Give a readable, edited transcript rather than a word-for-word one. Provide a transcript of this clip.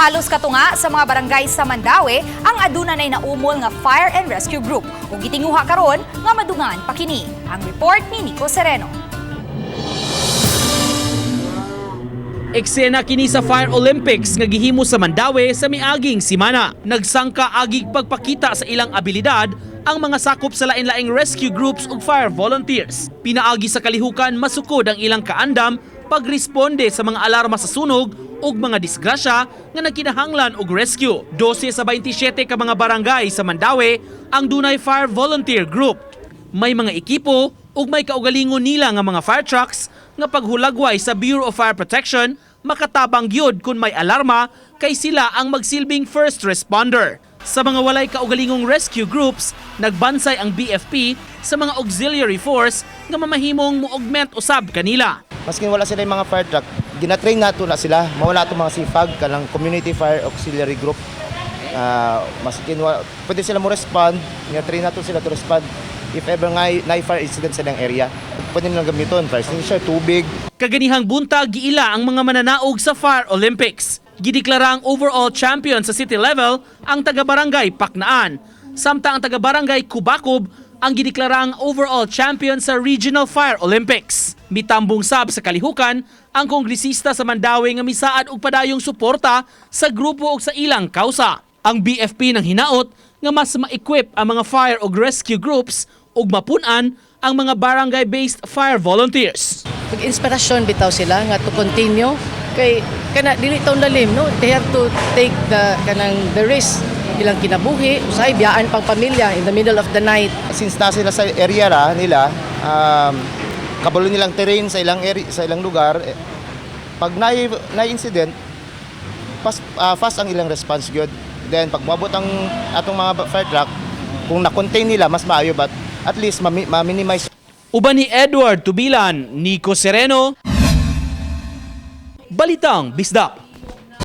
Halos katunga sa mga barangay sa Mandaue ang aduna nay naumol nga fire and rescue group ug gitinguha karon nga madungan pa kini. Ang report ni Nico Sereno. Eksena kini sa Fire Olympics nga gihimo sa Mandaue sa miaging simana. Nagsangka agig pagpakita sa ilang abilidad ang mga sakop sa lain-laing rescue groups ug fire volunteers. Pinaagi sa kalihukan masukod ang ilang kaandam pagresponde sa mga alarma sa sunog ug mga disgrasya nga nagkinahanglan og rescue. 12 sa 27 ka mga barangay sa Mandaue ang dunay fire volunteer group. May mga ekipo ug may kaugalingon nila nga mga fire trucks nga paghulagway sa Bureau of Fire Protection makatabang gyud kung may alarma kay sila ang magsilbing first responder. Sa mga walay kaugalingong rescue groups, nagbansay ang BFP sa mga auxiliary force nga mamahimong mo-augment usab kanila. Maskin wala sila yung mga fire truck, ginatrain nato na sila, mawala itong mga sifag, kanang community fire auxiliary group. Maskin pwede sila mo respond, ginatrain nato sila to respond if ever nga na-fire incident sa ilang area. Pwede nilang gamiton, fire extinguisher, tubig. Kaganihang buntag giila ang mga mananaog sa Fire Olympics. Gideklara ang overall champion sa city level ang taga-barangay Paknaan. Samtang ang taga-barangay Kubakob ang gideklara ang overall champion sa Regional Fire Olympics. Mitambong sab sa kalihukan ang kongresista sa Mandaue nga misaad og padayong suporta sa grupo ug sa ilang kausa. Ang BFP nang hinaot nga mas ma-equip ang mga fire ug rescue groups ug mapun-an ang mga barangay-based fire volunteers. Pag-inspirasyon bitaw sila nga to continue kay kana dili taon lalim no, they have to take the risk ilang kinabuhi usay biyaan pang pamilya in the middle of the night. Since na sila sa area nila, kabalo nilang terrain sa ilang area, sa ilang lugar, pag na-incident, fast ang ilang response good. Then pag mabot ang atong mga fire truck, kung na-contain nila mas maayo, but at least ma-minimize. Uban ni Edward Tubilan, Nico Sereno, Balitang Bisdak.